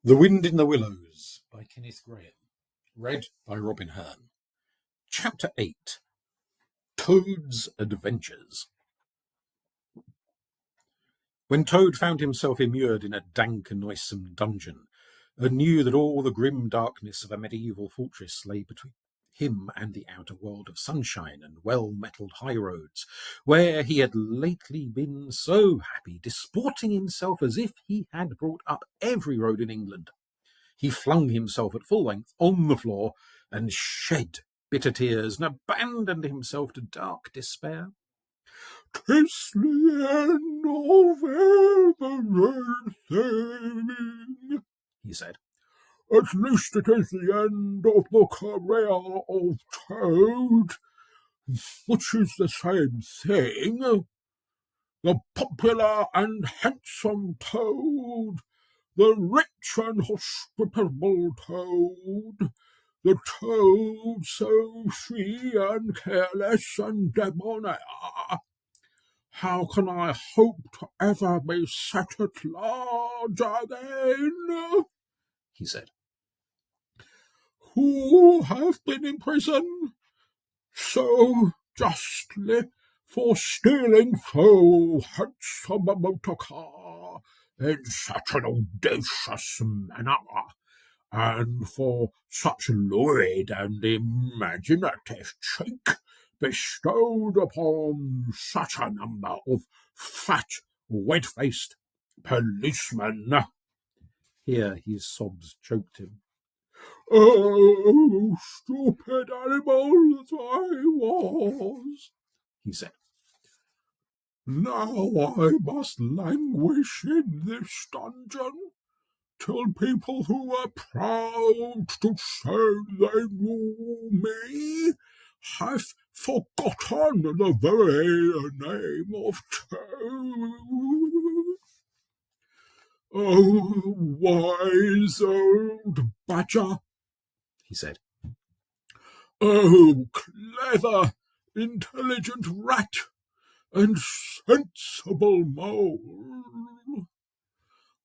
The Wind in the Willows by Kenneth Grahame. Read by Robin Hearn. Chapter 8. Toad's Adventures. When Toad found himself immured in a dank and noisome dungeon, and knew that all the grim darkness of a medieval fortress lay between him and the outer world of sunshine and well-metalled highroads, where he had lately been so happy, disporting himself as if he had brought up every road in England, he flung himself at full length on the floor and shed bitter tears and abandoned himself to dark despair. "'Tis the end of everything," he said. "At least it is the end of the career of Toad, which is the same thing. The popular and handsome Toad, the rich and hospitable Toad, the Toad so free and careless and debonair. How can I hope to ever be set at large again?" he said. "Who have been in prison so justly for stealing so handsome a motor car in such an audacious manner, and for such lurid and imaginative cheek bestowed upon such a number of fat, red-faced policemen." Here his sobs choked him. "Oh, stupid animal that I was," he said. "Now I must languish in this dungeon till people who were proud to say they knew me have forgotten the very name of Toad. Oh, wise old badger," he said. "Oh, clever, intelligent rat, and sensible mole.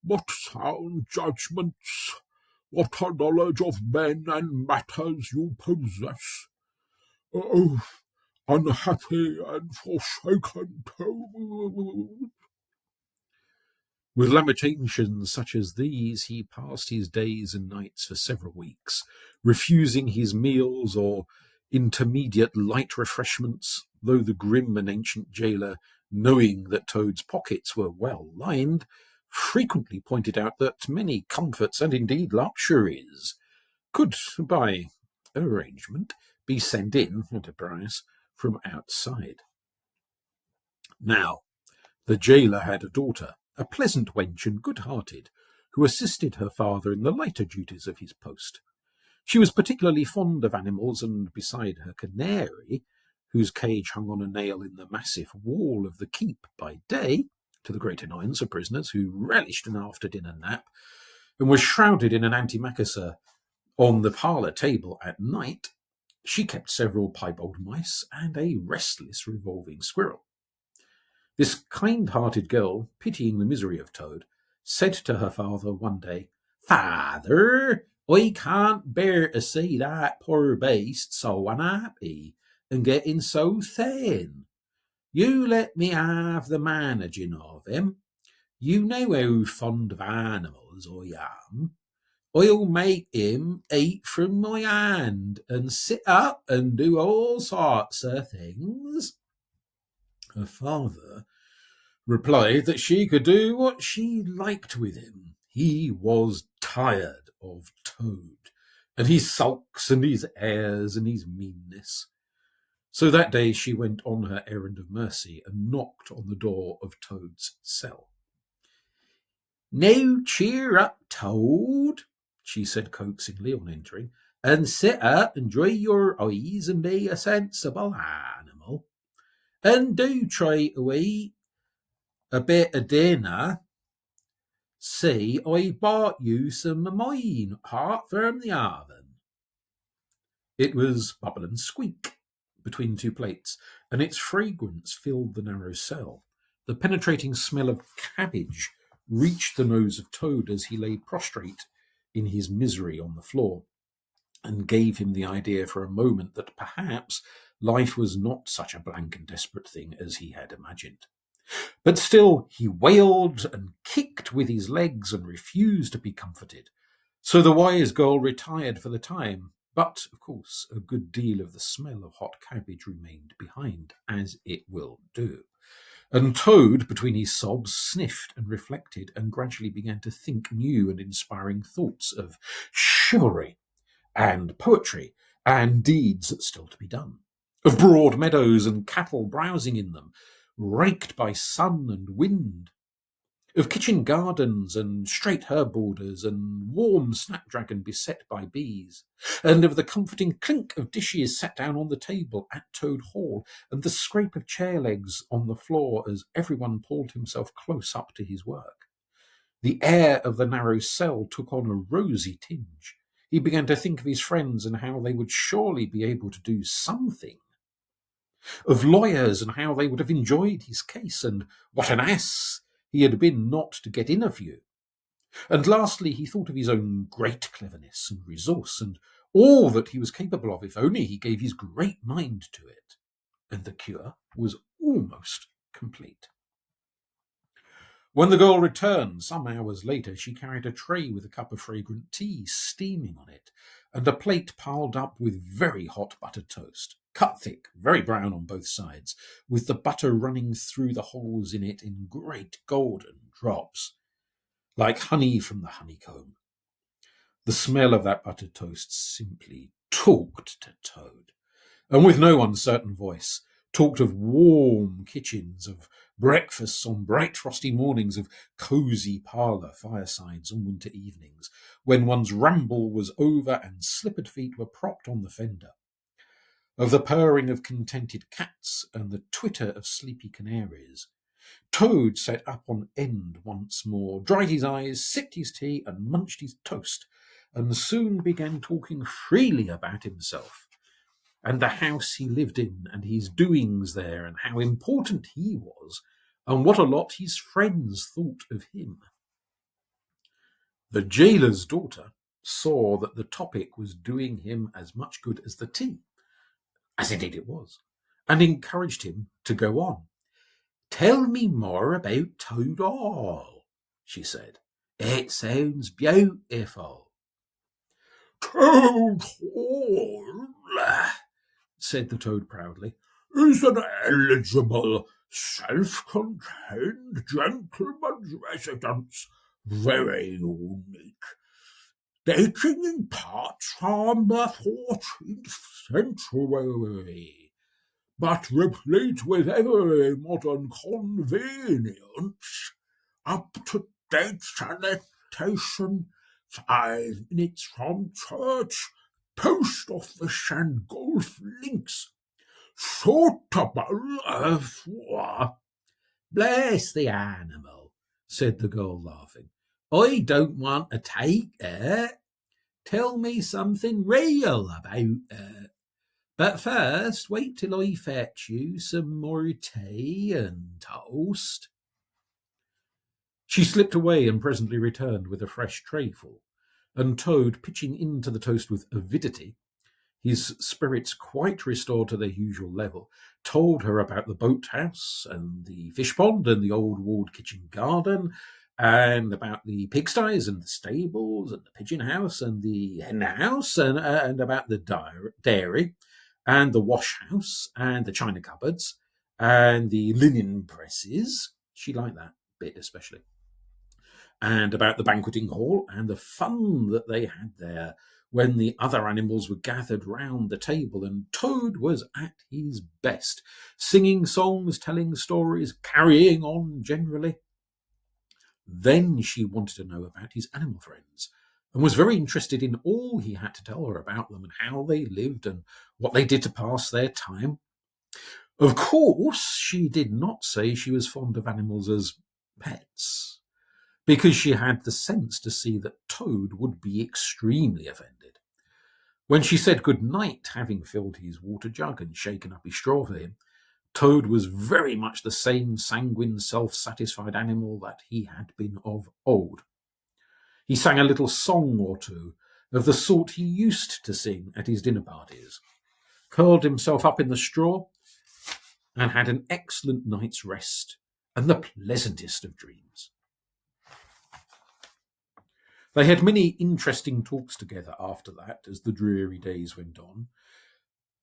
What sound judgments, what a knowledge of men and matters you possess. Oh, unhappy and forsaken Toad." With lamentations such as these, he passed his days and nights for several weeks, refusing his meals or intermediate light refreshments, though the grim and ancient jailer, knowing that Toad's pockets were well lined, frequently pointed out that many comforts and indeed luxuries could, by arrangement, be sent in at a price from outside. Now, the jailer had a daughter, a pleasant wench and good-hearted, who assisted her father in the lighter duties of his post. She was particularly fond of animals, and beside her canary, whose cage hung on a nail in the massive wall of the keep by day, to the great annoyance of prisoners who relished an after-dinner nap, and was shrouded in an antimacassar on the parlour table at night, she kept several piebald mice and a restless revolving squirrel. This kind-hearted girl, pitying the misery of Toad, said to her father one day, "Father, I can't bear to see that poor beast so unhappy and getting so thin. You let me have the managing of him. You know how fond of animals I am. I'll make him eat from my hand and sit up and do all sorts of things." Her father replied that she could do what she liked with him. He was tired of Toad, and his sulks and his airs and his meanness. So that day she went on her errand of mercy and knocked on the door of Toad's cell. "Now cheer up, Toad," she said coaxingly on entering, "and sit up and dry your eyes and be a sensible animal. And do try to eat a bit of dinner. See, I bought you some of mine, hot from the oven." It was bubble and squeak between two plates, and its fragrance filled the narrow cell. The penetrating smell of cabbage reached the nose of Toad as he lay prostrate in his misery on the floor, and gave him the idea for a moment that perhaps life was not such a blank and desperate thing as he had imagined. But still, he wailed and kicked with his legs and refused to be comforted. So the wise girl retired for the time, but, of course, a good deal of the smell of hot cabbage remained behind, as it will do. And Toad, between his sobs, sniffed and reflected and gradually began to think new and inspiring thoughts of chivalry and poetry and deeds still to be done, of broad meadows and cattle browsing in them, raked by sun and wind, of kitchen gardens and straight herb borders and warm snapdragon beset by bees, and of the comforting clink of dishes set down on the table at Toad Hall, and the scrape of chair legs on the floor as everyone pulled himself close up to his work. The air of the narrow cell took on a rosy tinge. He began to think of his friends and how they would surely be able to do something, of lawyers and how they would have enjoyed his case, and what an ass he had been not to get in a few. And lastly, he thought of his own great cleverness and resource, and all that he was capable of if only he gave his great mind to it. And the cure was almost complete. When the girl returned, some hours later, she carried a tray with a cup of fragrant tea steaming on it, and a plate piled up with very hot buttered toast, cut thick, very brown on both sides, with the butter running through the holes in it in great golden drops, like honey from the honeycomb. The smell of that buttered toast simply talked to Toad, and with no uncertain voice, talked of warm kitchens, of breakfasts on bright frosty mornings, of cosy parlour firesides on winter evenings, when one's ramble was over and slippered feet were propped on the fender, of the purring of contented cats and the twitter of sleepy canaries. Toad sat up on end once more, dried his eyes, sipped his tea, and munched his toast, and soon began talking freely about himself, and the house he lived in, and his doings there, and how important he was, and what a lot his friends thought of him. The jailer's daughter saw that the topic was doing him as much good as the tea, as indeed it was, and encouraged him to go on. "Tell me more about Toad Hall," she said. "It sounds beautiful." "Toad Hall," said the toad proudly, "is an eligible, self-contained gentleman's residence, very unique, dating in part from the 14th century, but replete with every modern convenience, up-to-date sanitation, 5 minutes from church, post office and golf links, suitable for..." "Bless the animal," said the girl, laughing. "I don't want to take her. Tell me something real about her. But first, wait till I fetch you some more tea and toast." She slipped away and presently returned with a fresh trayful, and Toad, pitching into the toast with avidity, his spirits quite restored to their usual level, told her about the boathouse and the fish pond and the old walled kitchen garden, and about the pigsties and the stables and the pigeon house and the hen house, and about the dairy and the wash house and the china cupboards and the linen presses. She liked that bit especially. And about the banqueting hall and the fun that they had there when the other animals were gathered round the table, and Toad was at his best, singing songs, telling stories, carrying on generally. Then she wanted to know about his animal friends, and was very interested in all he had to tell her about them and how they lived and what they did to pass their time. Of course, she did not say she was fond of animals as pets, because she had the sense to see that Toad would be extremely offended. When she said good night, having filled his water jug and shaken up his straw for him, Toad was very much the same sanguine, self-satisfied animal that he had been of old. He sang a little song or two of the sort he used to sing at his dinner parties, curled himself up in the straw, and had an excellent night's rest and the pleasantest of dreams. They had many interesting talks together after that as the dreary days went on,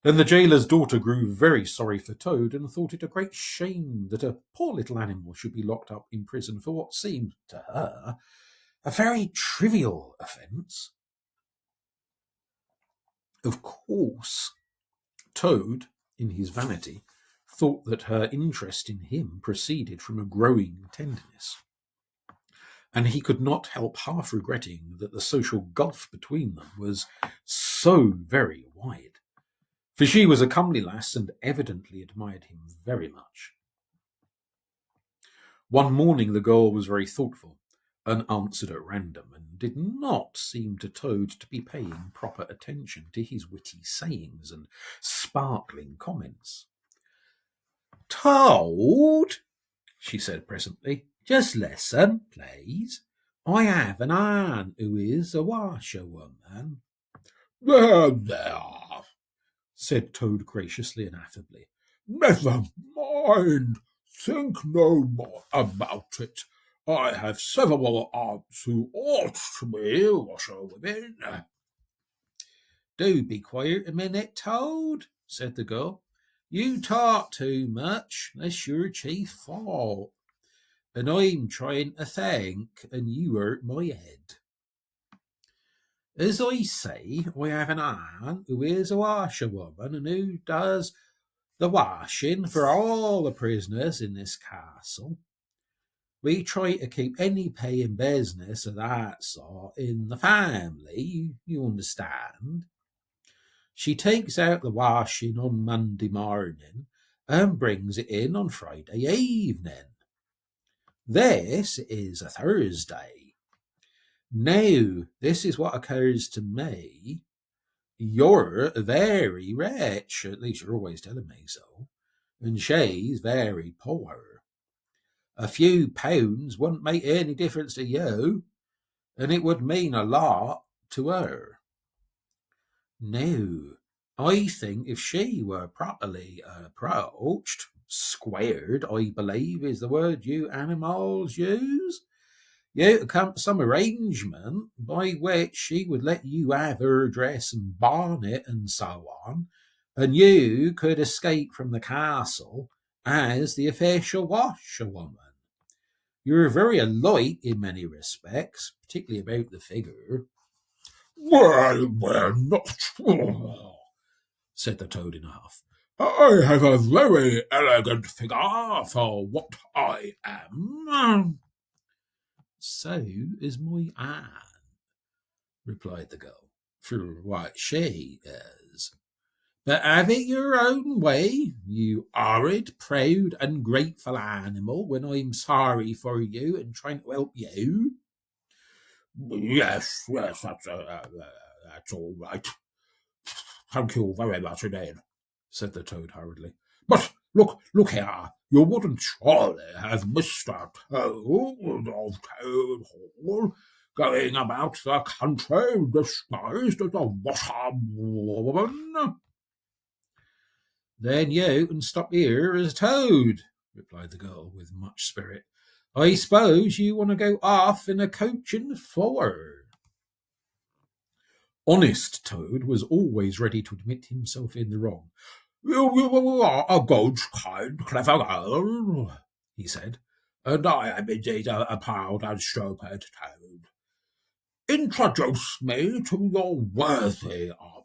and the gaoler's daughter grew very sorry for Toad and thought it a great shame that a poor little animal should be locked up in prison for what seemed to her a very trivial offence. Of course, Toad, in his vanity, thought that her interest in him proceeded from a growing tenderness, and he could not help half regretting that the social gulf between them was so very wide, for she was a comely lass and evidently admired him very much. One morning the girl was very thoughtful and answered at random, and did not seem to Toad to be paying proper attention to his witty sayings and sparkling comments. "Toad," she said presently, "just listen, please. I have an aunt who is a washerwoman." There, said Toad graciously and affably. never mind. Think no more about it. I have several aunts who ought to be washerwomen. "Do be quiet a minute, Toad," said the girl. "You talk too much. That's your chief fault. And I'm trying to think, and you hurt my head. As I say, I have an aunt who is a washerwoman and who does the washing for all the prisoners in this castle. We try to keep any paying business of that sort in the family, you understand. She takes out the washing on Monday morning and brings it in on Friday evening. This is a Thursday. Now, this is what occurs to me. You're very rich, at least you're always telling me so, and she's very poor. A few pounds wouldn't make any difference to you, and it would mean a lot to her. Now, I think if she were properly approached, squared, I believe is the word you animals use, you could come to some arrangement by which she would let you have her dress and bonnet and so on, and you could escape from the castle as the official washerwoman. You're very alike in many respects, particularly about the figure." Well, we're not, said the Toad in a huff. I have a very elegant figure for what I am. "So is my aunt," replied the girl, "for what she is. But have it your own way, you horrid, proud, ungrateful animal, when I'm sorry for you and trying to help you." Yes, that's all right. Thank you very much indeed, said the Toad hurriedly. But look here, you wouldn't surely have Mr. Toad of Toad Hall going about the country disguised as a washerwoman? "Then you can stop here as Toad," replied the girl with much spirit. "I suppose you want to go off in a coach and four." Honest Toad was always ready to admit himself in the wrong. You are a good, kind, clever girl, he said, and I am indeed a proud and stupid Toad. Introduce me to your worthy aunt,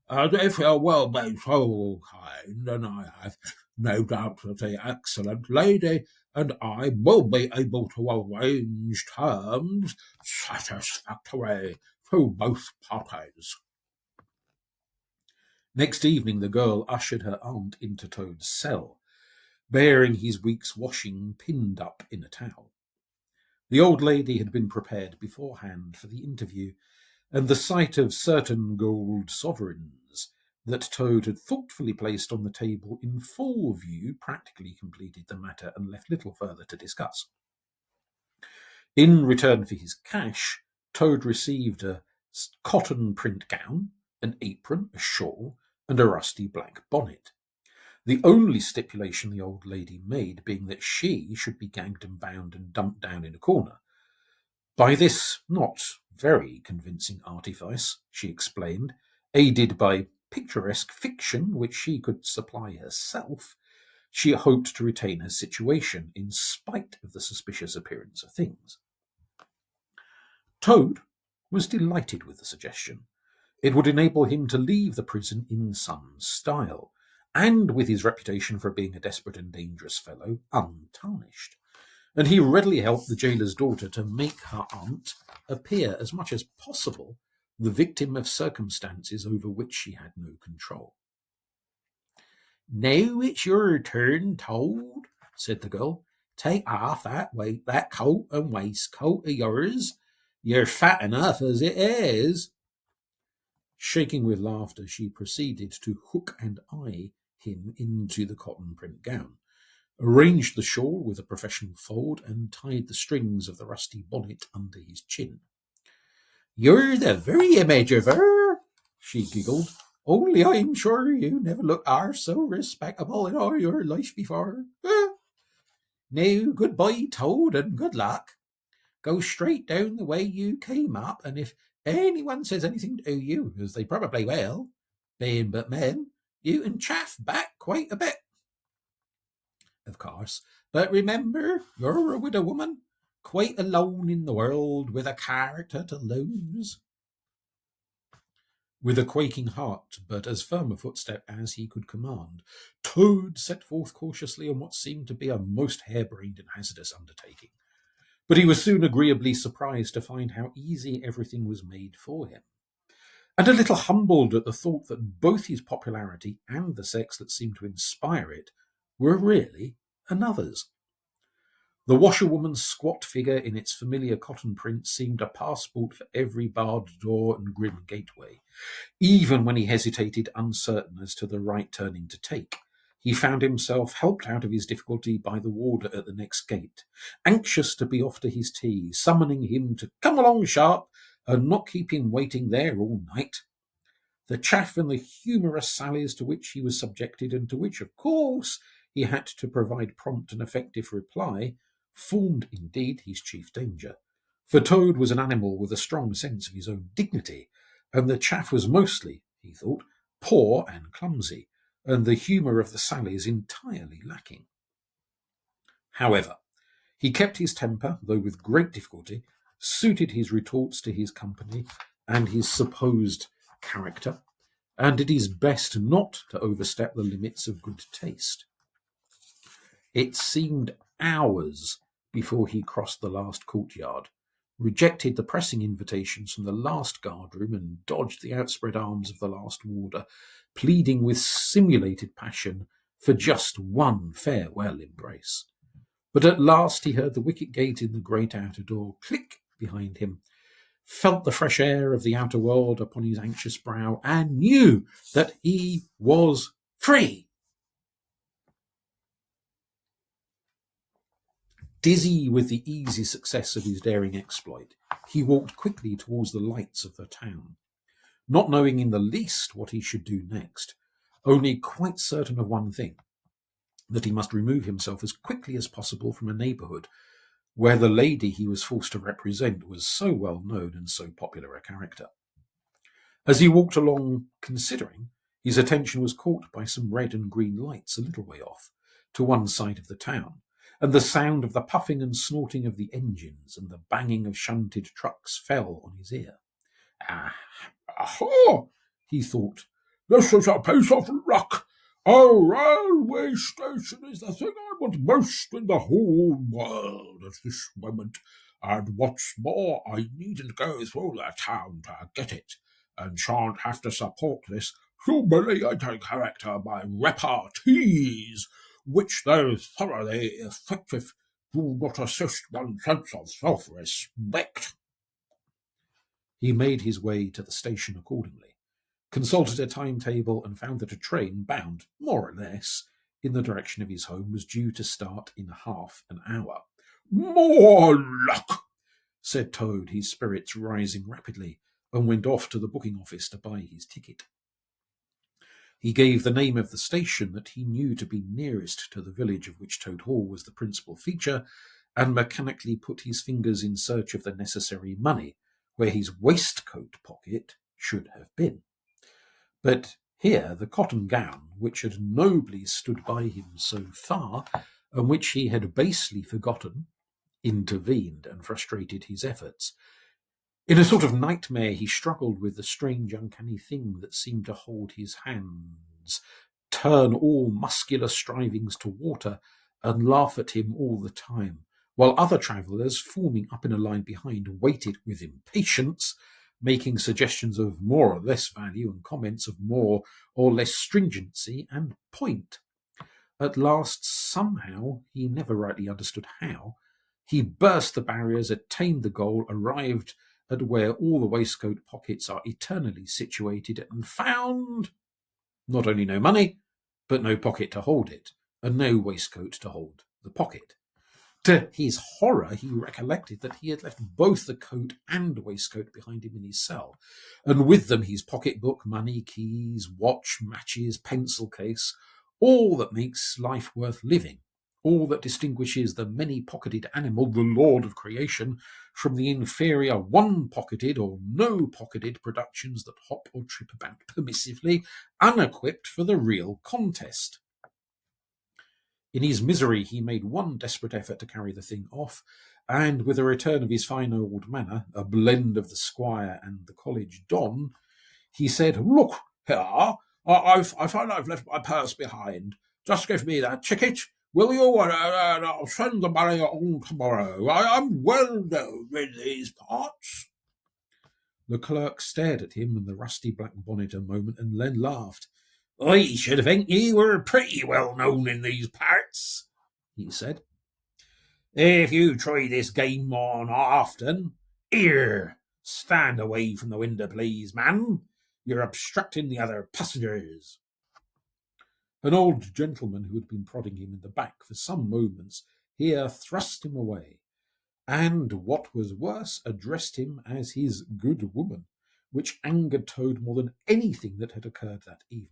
and if you will be so kind, and I have no doubt that the excellent lady and I will be able to arrange terms satisfactory to both parties. Next evening the girl ushered her aunt into Toad's cell, bearing his week's washing pinned up in a towel. The old lady had been prepared beforehand for the interview, and the sight of certain gold sovereigns that Toad had thoughtfully placed on the table in full view practically completed the matter and left little further to discuss. In return for his cash, Toad received a cotton print gown, an apron, a shawl, and a rusty black bonnet. The only stipulation the old lady made being that she should be gagged and bound and dumped down in a corner. By this not very convincing artifice, she explained, aided by picturesque fiction which she could supply herself, she hoped to retain her situation in spite of the suspicious appearance of things. Toad was delighted with the suggestion. It would enable him to leave the prison in some style, and with his reputation for being a desperate and dangerous fellow untarnished. And he readily helped the jailer's daughter to make her aunt appear as much as possible the victim of circumstances over which she had no control. "Now it's your turn, Toad," said the girl. "Take off that coat and waistcoat of yours. You're fat enough as it is." Shaking with laughter, she proceeded to hook and eye him into the cotton print gown, arranged the shawl with a professional fold, and tied the strings of the rusty bonnet under his chin. "You're the very image of her," she giggled. "Only I'm sure you never looked half so respectable in all your life before. Now, goodbye, Toad, and good luck. Go straight down the way you came up, and if anyone says anything to you, as they probably will, being but men, you can chaff back quite a bit. Of course, but remember, you're a widow woman, quite alone in the world, with a character to lose." With a quaking heart, but as firm a footstep as he could command, Toad set forth cautiously on what seemed to be a most harebrained and hazardous undertaking. But he was soon agreeably surprised to find how easy everything was made for him, and a little humbled at the thought that both his popularity and the sex that seemed to inspire it were really another's. The washerwoman's squat figure in its familiar cotton print seemed a passport for every barred door and grim gateway. Even when he hesitated, uncertain as to the right turning to take, he found himself helped out of his difficulty by the warder at the next gate, anxious to be off to his tea, summoning him to come along sharp and not keep him waiting there all night. The chaff and the humorous sallies to which he was subjected, and to which, of course, he had to provide prompt and effective reply, formed indeed his chief danger. For Toad was an animal with a strong sense of his own dignity, and the chaff was mostly, he thought, poor and clumsy, and the humour of the sallies entirely lacking. However, he kept his temper, though with great difficulty, suited his retorts to his company and his supposed character, and did his best not to overstep the limits of good taste. It seemed hours before he crossed the last courtyard, rejected the pressing invitations from the last guardroom, and dodged the outspread arms of the last warder, pleading with simulated passion for just one farewell embrace. But at last he heard the wicket gate in the great outer door click behind him, felt the fresh air of the outer world upon his anxious brow, and knew that he was free. Dizzy with the easy success of his daring exploit, he walked quickly towards the lights of the town, not knowing in the least what he should do next, only quite certain of one thing, that he must remove himself as quickly as possible from a neighbourhood where the lady he was forced to represent was so well known and so popular a character. As he walked along considering, his attention was caught by some red and green lights a little way off, to one side of the town, and the sound of the puffing and snorting of the engines and the banging of shunted trucks fell on his ear. Aha! He thought. This is a piece of luck. A railway station is the thing I want most in the whole world at this moment, and what's more, I needn't go through the town to get it, and shan't have to support this humiliating character by repartees, which, though thoroughly effective, do not assist one's sense of self-respect. He made his way to the station accordingly, consulted a timetable, and found that a train bound, more or less, in the direction of his home was due to start in half an hour. More luck! said Toad, his spirits rising rapidly, and went off to the booking office to buy his ticket. He gave the name of the station that he knew to be nearest to the village of which Toad Hall was the principal feature, and mechanically put his fingers in search of the necessary money, where his waistcoat pocket should have been. But here the cotton gown, which had nobly stood by him so far, and which he had basely forgotten, intervened and frustrated his efforts. In a sort of nightmare, he struggled with the strange, uncanny thing that seemed to hold his hands, turn all muscular strivings to water, and laugh at him all the time, while other travellers, forming up in a line behind, waited with impatience, making suggestions of more or less value and comments of more or less stringency and point. At last, somehow, he never rightly understood how, he burst the barriers, attained the goal, arrived at where all the waistcoat pockets are eternally situated, and found not only no money, but no pocket to hold it, and no waistcoat to hold the pocket. To his horror, he recollected that he had left both the coat and waistcoat behind him in his cell, and with them his pocketbook, money, keys, watch, matches, pencil case, all that makes life worth living, all that distinguishes the many-pocketed animal, the lord of creation, from the inferior one-pocketed or no-pocketed productions that hop or trip about permissively, unequipped for the real contest. In his misery, he made one desperate effort to carry the thing off, and with a return of his fine old manner, a blend of the squire and the college don, he said, "Look here, I find I've left my purse behind. Just give me that ticket, will you? And I'll send the money on tomorrow. I am well known in these parts." The clerk stared at him and the rusty black bonnet a moment, and then laughed. "I should think you were pretty well known in these parts," he said. "If you try this game on often, here, stand away from the window, please, man. You're obstructing the other passengers." An old gentleman who had been prodding him in the back for some moments here thrust him away, and, what was worse, addressed him as his good woman, which angered Toad more than anything that had occurred that evening.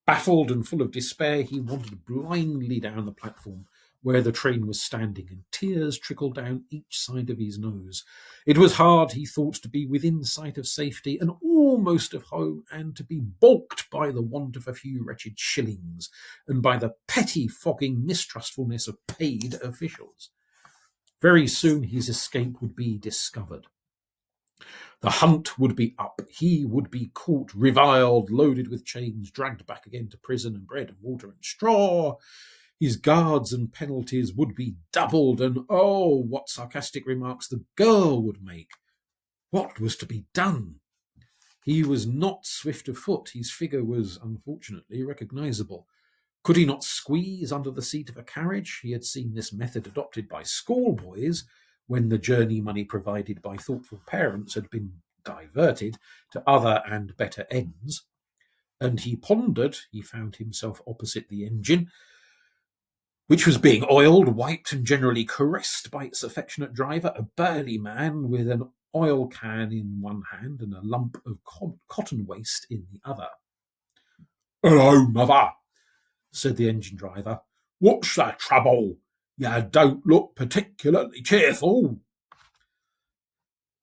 Baffled and full of despair, he wandered blindly down the platform where the train was standing, and tears trickled down each side of his nose. It was hard, he thought, to be within sight of safety and almost of home, and to be balked by the want of a few wretched shillings, and by the petty-fogging mistrustfulness of paid officials. Very soon his escape would be discovered. The hunt would be up. He would be caught, reviled, loaded with chains, dragged back again to prison, and bread and water and straw. His guards and penalties would be doubled, and oh, what sarcastic remarks the girl would make. What was to be done? He was not swift of foot. His figure was, unfortunately, recognisable. Could he not squeeze under the seat of a carriage? He had seen this method adopted by schoolboys when the journey money provided by thoughtful parents had been diverted to other and better ends. And he pondered. He found himself opposite the engine, which was being oiled, wiped, and generally caressed by its affectionate driver, a burly man with an oil can in one hand and a lump of cotton waste in the other. "Hello, mother," said the engine driver. "What's the trouble? You don't look particularly cheerful."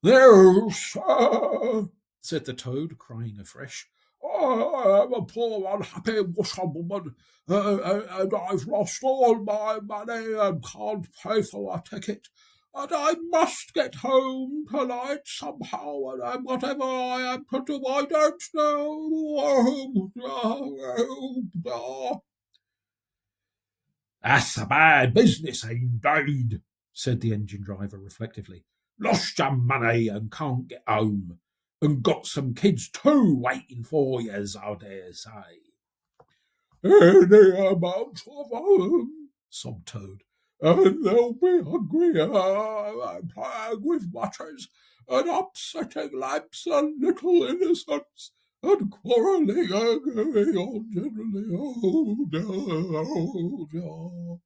"No, sir," said the Toad, crying afresh. "I am a poor unhappy washerwoman, and I've lost all my money and can't pay for a ticket, and I must get home tonight somehow, and whatever I am to do, I don't know." "That's a bad business, indeed," said the engine driver reflectively. "Lost your money and can't get home, and got some kids too waiting for yous, I dare say." "Any amount of them," sobbed Toad, "and they'll be hungry, and playing with matches, and upsetting lamps, and little innocents, and quarrelling and going on generally. Oh, no, oh, no."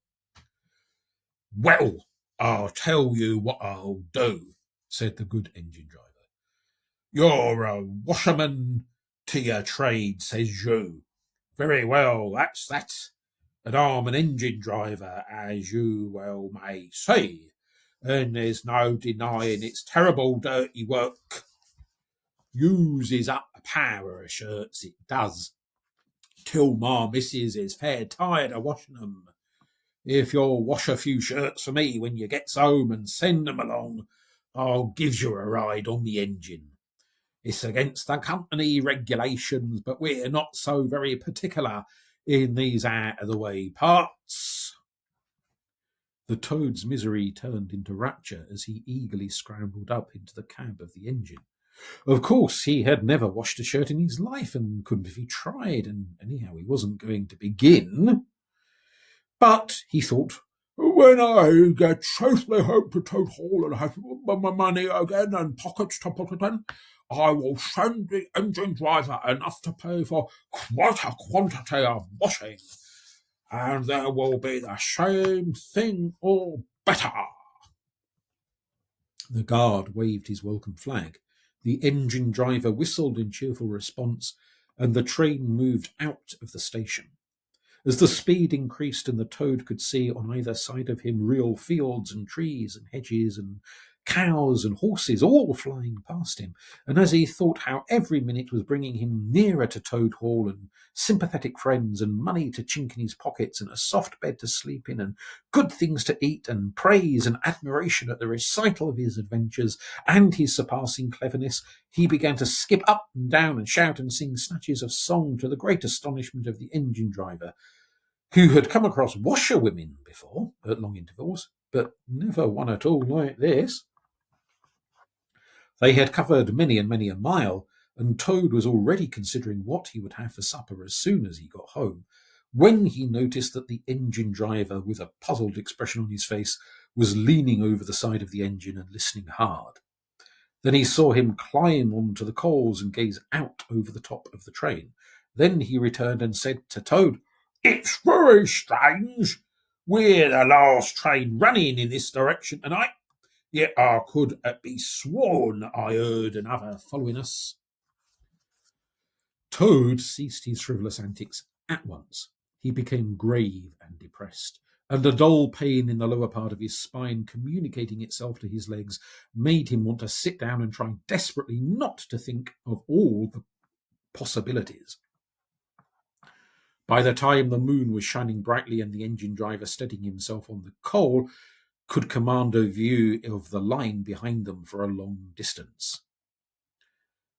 "Well," I'll tell you what I'll do, said the good engine driver. You're a washerman to your trade, says you. Very well, that's that. And I'm an engine driver, as you well may see, and there's no denying it's terrible dirty work. Uses up the power of shirts, it does, till my missus is fair tired of washing 'em. If you'll wash a few shirts for me when you gets home and send 'em along, I'll give you a ride on the engine. It's against the company regulations, but we're not so very particular in these out-of-the-way parts. The Toad's misery turned into rapture as he eagerly scrambled up into the cab of the engine. Of course, he had never washed a shirt in his life and couldn't if he tried, and anyhow he wasn't going to begin. But, he thought, when I get safely home to Toad Hall and have my money again and pockets to put it in, I will send the engine driver enough to pay for quite a quantity of washing, and there will be the same thing or better. The guard waved his welcome flag. The engine driver whistled in cheerful response, and the train moved out of the station. As the speed increased and the Toad could see on either side of him real fields and trees and hedges and cows and horses all flying past him, and as he thought how every minute was bringing him nearer to Toad Hall and sympathetic friends and money to chink in his pockets and a soft bed to sleep in and good things to eat and praise and admiration at the recital of his adventures and his surpassing cleverness, he began to skip up and down and shout and sing snatches of song to the great astonishment of the engine driver, who had come across washerwomen before at long intervals, but never one at all like this. They had covered many and many a mile, and Toad was already considering what he would have for supper as soon as he got home, when he noticed that the engine driver, with a puzzled expression on his face, was leaning over the side of the engine and listening hard. Then he saw him climb onto the coals and gaze out over the top of the train. Then he returned and said to Toad, It's very strange. We're the last train running in this direction tonight. Yet I could be sworn I heard another following us. Toad ceased his frivolous antics at once. He became grave and depressed, and a dull pain in the lower part of his spine, communicating itself to his legs, made him want to sit down and try desperately not to think of all the possibilities. By the time the moon was shining brightly and the engine driver, steadying himself on the coal, could command a view of the line behind them for a long distance.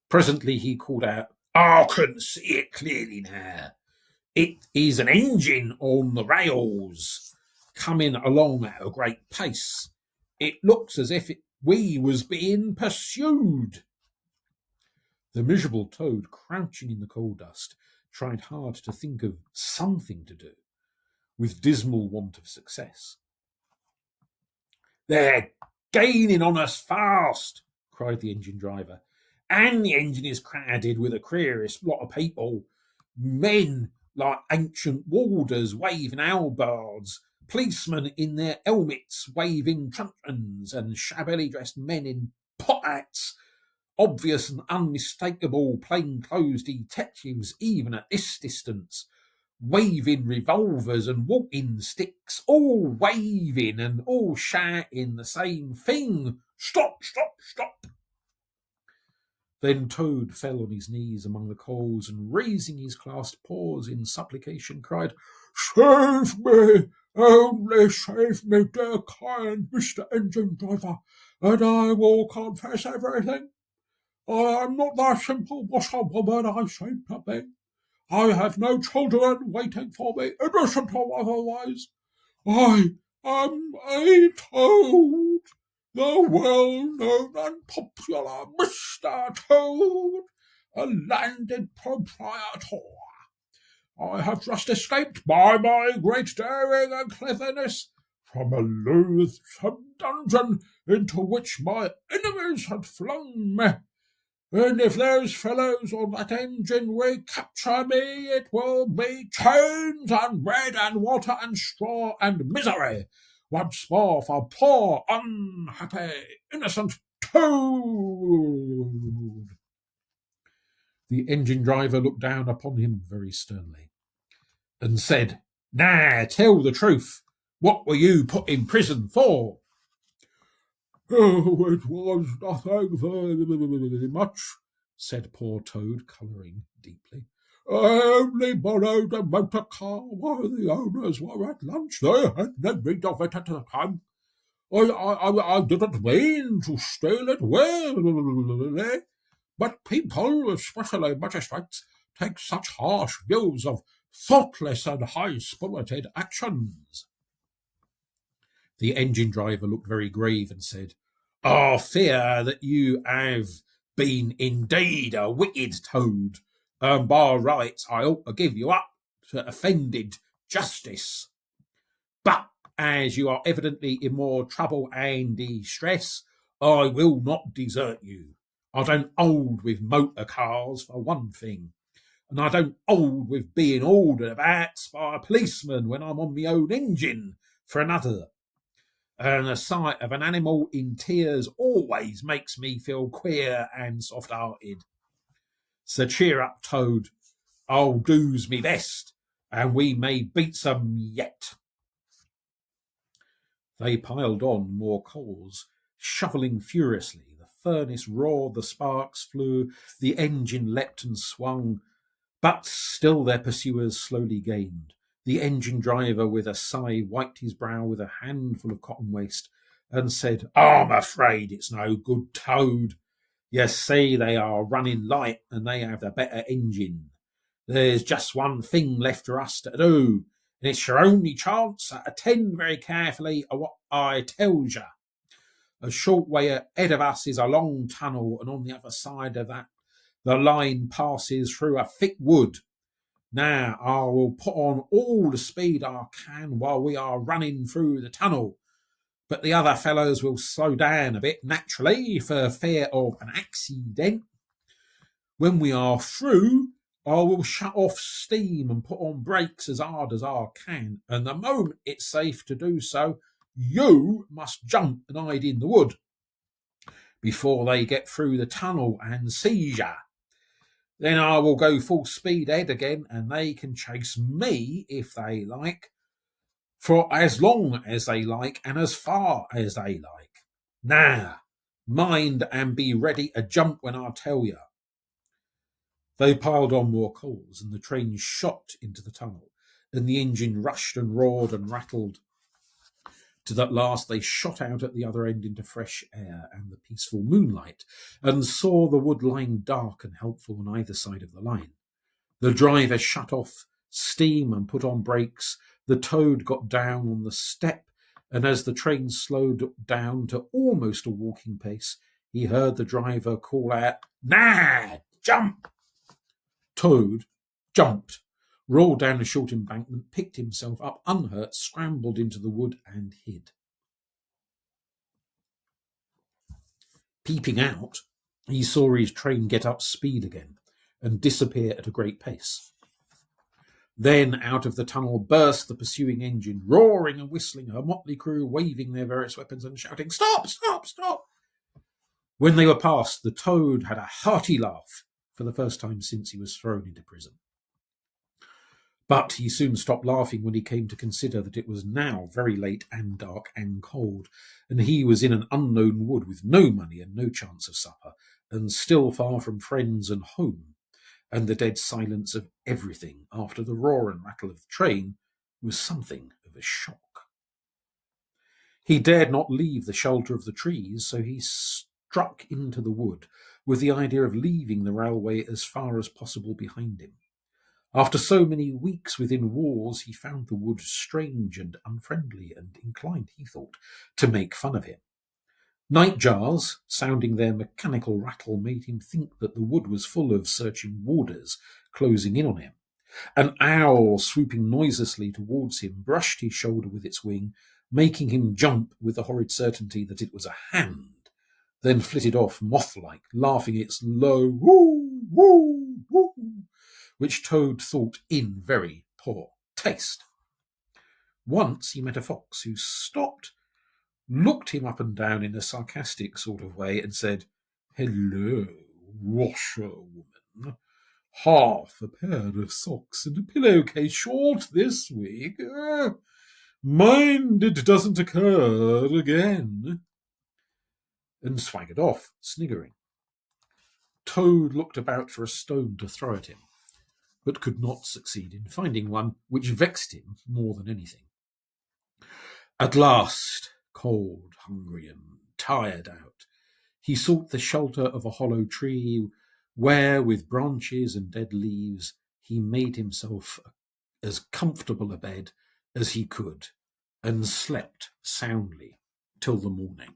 Presently he called out, I can see it clearly now. It is an engine on the rails, coming along at a great pace. It looks as if we was being pursued. The miserable Toad, crouching in the coal dust, tried hard to think of something to do, with dismal want of success. They're gaining on us fast, cried the engine driver, and the engine is crowded with the queerest lot of people. Men like ancient warders waving halberds, policemen in their helmets waving truncheons, and shabbily dressed men in pot hats, obvious and unmistakable plain-clothes detectives even at this distance, waving revolvers and walking sticks, all waving and all shouting the same thing. Stop, stop, stop. Then Toad fell on his knees among the coals and, raising his clasped paws in supplication, cried, Save me! Only save me, dear kind Mr. Engine Driver, and I will confess everything. I am not the simple washerwoman I seem to be. I have no children waiting for me, innocent or otherwise. I am a Toad, the well-known and popular Mr. Toad, a landed proprietor. I have just escaped by my great daring and cleverness from a loathsome dungeon into which my enemies had flung me. And if those fellows on that engine recapture me, it will be chains and bread and water and straw and misery, once more for poor, unhappy, innocent Toad. The engine driver looked down upon him very sternly and said, "Now, tell the truth. What were you put in prison for?" "Oh, it was nothing very much," said poor Toad, colouring deeply. "I only borrowed a motor car while the owners were at lunch. They had no need of it at the time. I didn't mean to steal it willingly, but people, especially magistrates, take such harsh views of thoughtless and high-spirited actions." The engine driver looked very grave and said, "I fear that you have been indeed a wicked Toad, and by rights I ought to give you up to offended justice. But as you are evidently in more trouble and distress, I will not desert you. I don't hold with motor cars, for one thing, and I don't hold with being ordered about by a policeman when I'm on my own engine, for another. And the sight of an animal in tears always makes me feel queer and soft-hearted. So cheer up, Toad. I'll do's me best, and we may beat some yet." They piled on more coals, shoveling furiously. The furnace roared, the sparks flew, the engine leapt and swung, but still their pursuers slowly gained. The engine driver, with a sigh, wiped his brow with a handful of cotton waste and said, "I'm afraid it's no good, Toad. You see, they are running light and they have the better engine. There's just one thing left for us to do, and it's your only chance. Attend very carefully to what I tells you. A short way ahead of us is a long tunnel, and on the other side of that the line passes through a thick wood. Now, I will put on all the speed I can while we are running through the tunnel, but the other fellows will slow down a bit, naturally, for fear of an accident. When we are through, I will shut off steam and put on brakes as hard as I can, and the moment it's safe to do so, you must jump and hide in the wood before they get through the tunnel and seize you. Then I will go full speed ahead again, and they can chase me if they like, for as long as they like and as far as they like. Now, mind and be ready to jump when I tell you." They piled on more coals, and the train shot into the tunnel, and the engine rushed and roared and rattled, till at last they shot out at the other end into fresh air and the peaceful moonlight, and saw the wood lying dark and helpful on either side of the line. The driver shut off steam and put on brakes. The Toad got down on the step, and as the train slowed down to almost a walking pace, he heard the driver call out, "Now, jump!" Toad jumped, rolled down a short embankment, picked himself up unhurt, scrambled into the wood and hid. Peeping out, he saw his train get up speed again and disappear at a great pace. Then out of the tunnel burst the pursuing engine, roaring and whistling, her motley crew waving their various weapons and shouting, "Stop, stop, stop!" When they were past, the Toad had a hearty laugh for the first time since he was thrown into prison. But he soon stopped laughing when he came to consider that it was now very late and dark and cold, and he was in an unknown wood with no money and no chance of supper, and still far from friends and home, and the dead silence of everything after the roar and rattle of the train was something of a shock. He dared not leave the shelter of the trees, so he struck into the wood with the idea of leaving the railway as far as possible behind him. After so many weeks within walls, he found the wood strange and unfriendly, and inclined, he thought, to make fun of him. Nightjars, sounding their mechanical rattle, made him think that the wood was full of searching warders closing in on him. An owl, swooping noiselessly towards him, brushed his shoulder with its wing, making him jump with the horrid certainty that it was a hand, then flitted off moth-like, laughing its low woo, woo, woo, which Toad thought in very poor taste. Once he met a fox who stopped, looked him up and down in a sarcastic sort of way, and said, "Hello, washerwoman. Half a pair of socks and a pillowcase short this week. Mind it doesn't occur again," and swaggered off, sniggering. Toad looked about for a stone to throw at him, but could not succeed in finding one, which vexed him more than anything. At last, cold, hungry, and tired out, he sought the shelter of a hollow tree, where, with branches and dead leaves, he made himself as comfortable a bed as he could, and slept soundly till the morning.